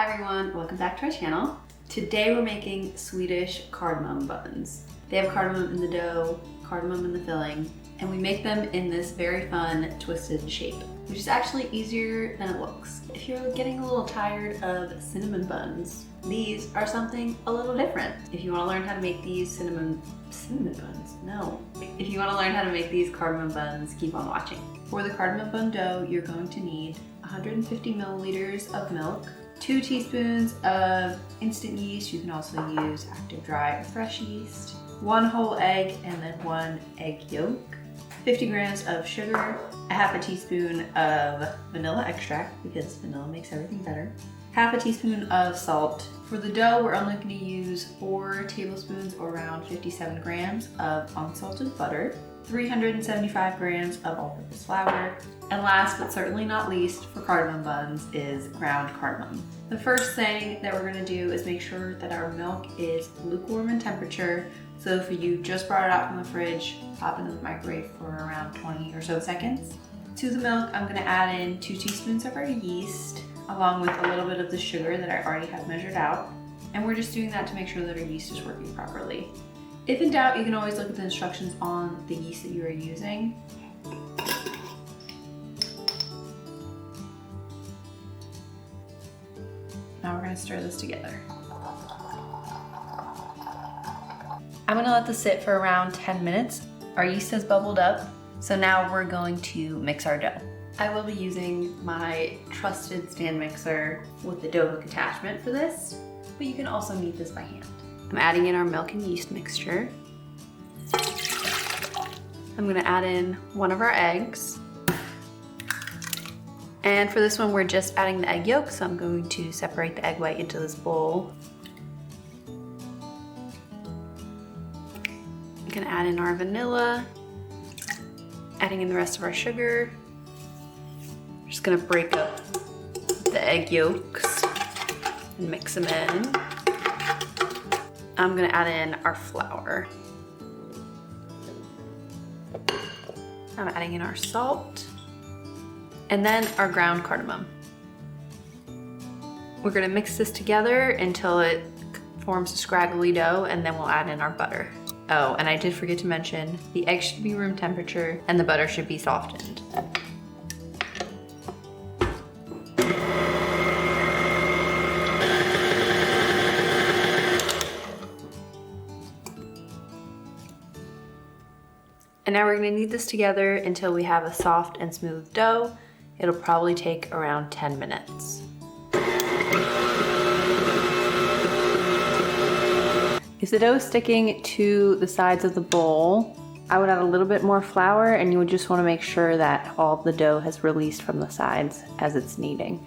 Hi everyone, welcome back to our channel. Today we're making Swedish cardamom buns. They have cardamom in the dough, cardamom in the filling, and we make them in this very fun twisted shape, which is actually easier than it looks. If you're getting a little tired of cinnamon buns, these are something a little different. If you want to learn how to make these cinnamon buns, no. If you want to learn how to make these cardamom buns, keep on watching. For the cardamom bun dough, you're going to need 150 milliliters of milk, 2 teaspoons of instant yeast. You can also use active dry or fresh yeast, 1 whole egg and then 1 egg yolk, 50 grams of sugar, a half a teaspoon of vanilla extract because vanilla makes everything better, half a teaspoon of salt. For the dough, we're only going to use 4 tablespoons or around 57 grams of unsalted butter, 375 grams of all-purpose flour, and last but certainly not least for cardamom buns is ground cardamom. The first thing that we're going to do is make sure that our milk is lukewarm in temperature. So if you just brought it out from the fridge, pop it in the microwave for around 20 or so seconds. To the milk, I'm going to add in 2 teaspoons of our yeast, along with a little bit of the sugar that I already have measured out. And we're just doing that to make sure that our yeast is working properly. If in doubt, you can always look at the instructions on the yeast that you are using. Now we're going to stir this together. I'm going to let this sit for around 10 minutes. Our yeast has bubbled up, so now we're going to mix our dough. I will be using my trusted stand mixer with the dough hook attachment for this, but you can also knead this by hand. I'm adding in our milk and yeast mixture. I'm going to add in 1 of our eggs. And for this one, we're just adding the egg yolk, so I'm going to separate the egg white into this bowl. I'm going to add in our vanilla, adding in the rest of our sugar. I'm just going to break up the egg yolks and mix them in. I'm going to add in our flour. I'm adding in our salt. And then our ground cardamom. We're gonna mix this together until it forms a scraggly dough, and then we'll add in our butter. Oh, and I did forget to mention, the egg should be room temperature and the butter should be softened. And now we're gonna knead this together until we have a soft and smooth dough. It'll probably take around 10 minutes. If the dough is sticking to the sides of the bowl, I would add a little bit more flour, and you would just want to make sure that all of the dough has released from the sides as it's kneading.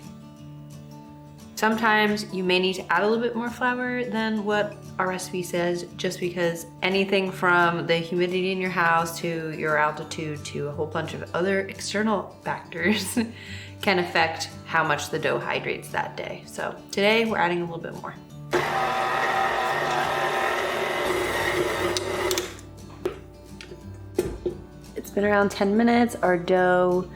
Sometimes you may need to add a little bit more flour than what our recipe says, just because anything from the humidity in your house to your altitude to a whole bunch of other external factors can affect how much the dough hydrates that day. So today we're adding a little bit more. It's been around 10 minutes. Our dough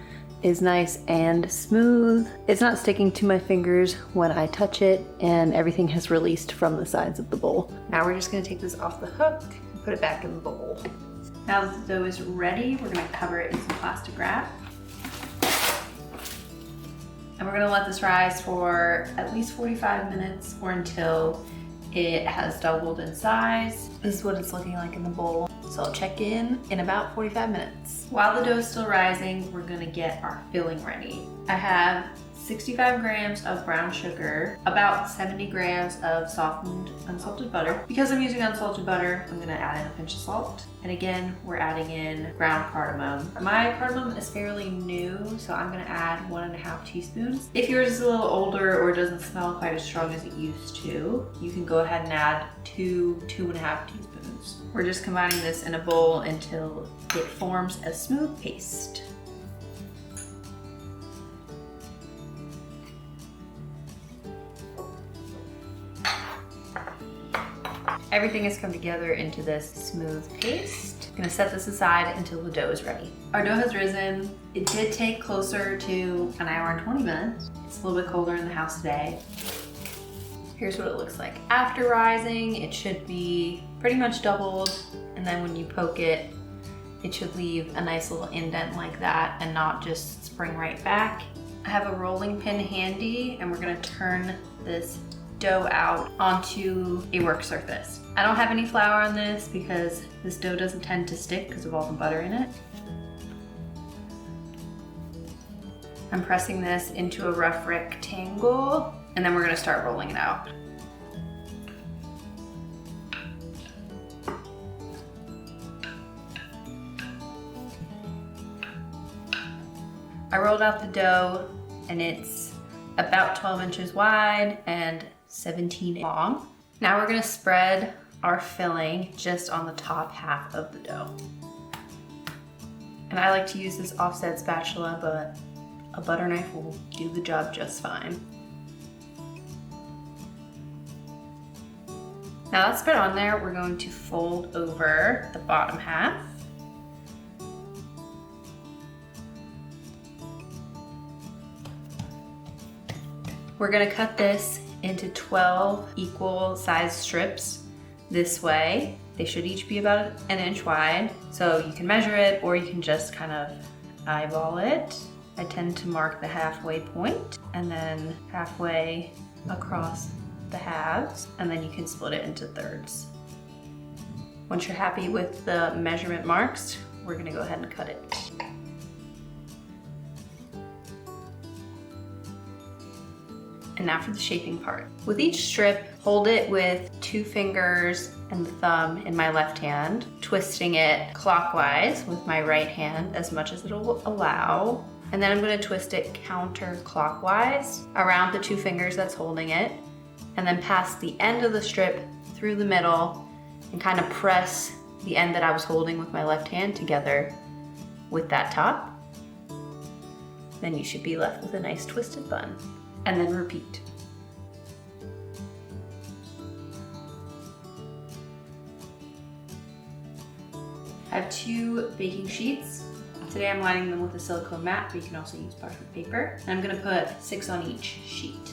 is nice and smooth. It's not sticking to my fingers when I touch it, and everything has released from the sides of the bowl. Now we're just gonna take this off the hook and put it back in the bowl. Now that the dough is ready, we're gonna cover it in some plastic wrap. And we're gonna let this rise for at least 45 minutes or until it has doubled in size. This is what it's looking like in the bowl. So I'll check in about 45 minutes. While the dough is still rising, we're gonna get our filling ready. I have 65 grams of brown sugar, about 70 grams of softened unsalted butter. Because I'm using unsalted butter, I'm gonna add in a pinch of salt. And again, we're adding in ground cardamom. My cardamom is fairly new, so I'm gonna add 1.5 teaspoons. If yours is a little older or doesn't smell quite as strong as it used to, you can go ahead and add 2.5 teaspoons. We're just combining this in a bowl until it forms a smooth paste. Everything has come together into this smooth paste. I'm gonna set this aside until the dough is ready. Our dough has risen. It did take closer to an hour and 20 minutes. It's a little bit colder in the house today. Here's what it looks like after rising. It should be pretty much doubled, and then when you poke it, it should leave a nice little indent like that and not just spring right back. I have a rolling pin handy, and we're gonna turn this dough out onto a work surface. I don't have any flour on this because this dough doesn't tend to stick because of all the butter in it. I'm pressing this into a rough rectangle, and then we're gonna start rolling it out. I rolled out the dough, and it's about 12 inches wide and 17 long. Now we're gonna spread our filling just on the top half of the dough. And I like to use this offset spatula, but a butter knife will do the job just fine. Now that's spread on there, we're going to fold over the bottom half. We're gonna cut this into 12 equal sized strips this way. They should each be about an inch wide. So you can measure it, or you can just kind of eyeball it. I tend to mark the halfway point and then halfway across the halves, and then you can split it into thirds. Once you're happy with the measurement marks, we're gonna go ahead and cut it. And now for the shaping part. With each strip, hold it with 2 fingers and the thumb in my left hand, twisting it clockwise with my right hand as much as it'll allow. And then I'm gonna twist it counterclockwise around the 2 fingers that's holding it, and then pass the end of the strip through the middle and kind of press the end that I was holding with my left hand together with that top. Then you should be left with a nice twisted bun. And then repeat. I have 2 baking sheets. Today I'm lining them with a silicone mat, but you can also use parchment paper. And I'm gonna put 6 on each sheet.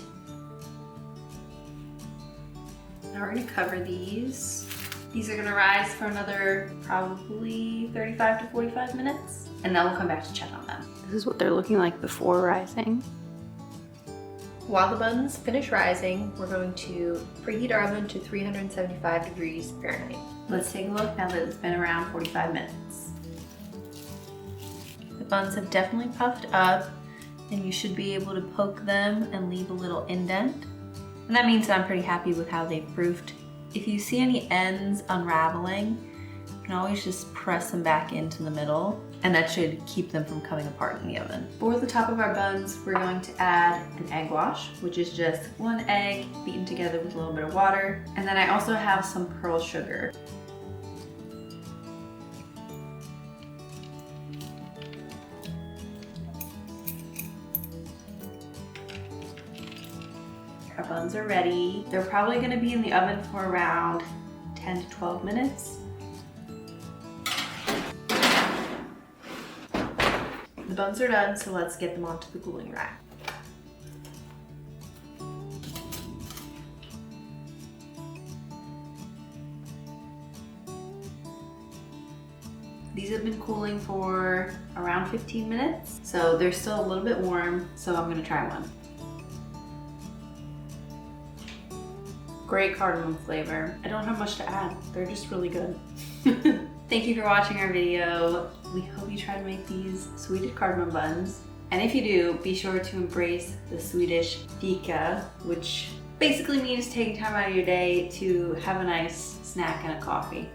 Now we're gonna cover these. These are gonna rise for another probably 35 to 45 minutes, and then we'll come back to check on them. This is what they're looking like before rising. While the buns finish rising, we're going to preheat our oven to 375 degrees Fahrenheit. Let's take a look now that it's been around 45 minutes. The buns have definitely puffed up, and you should be able to poke them and leave a little indent. And that means I'm pretty happy with how they've proofed. If you see any ends unraveling, you can always just press them back into the middle, and that should keep them from coming apart in the oven. For the top of our buns, we're going to add an egg wash, which is just 1 egg beaten together with a little bit of water. And then I also have some pearl sugar. Our buns are ready. They're probably gonna be in the oven for around 10 to 12 minutes. The buns are done, so let's get them onto the cooling rack. These have been cooling for around 15 minutes, so they're still a little bit warm, so I'm gonna try one. Great cardamom flavor. I don't have much to add. They're just really good. Thank you for watching our video. We hope you try to make these Swedish cardamom buns. And if you do, be sure to embrace the Swedish fika, which basically means taking time out of your day to have a nice snack and a coffee.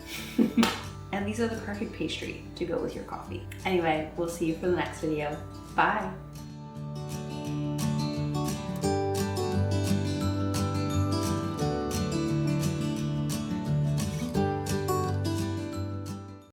And these are the perfect pastry to go with your coffee. Anyway, we'll see you for the next video. Bye.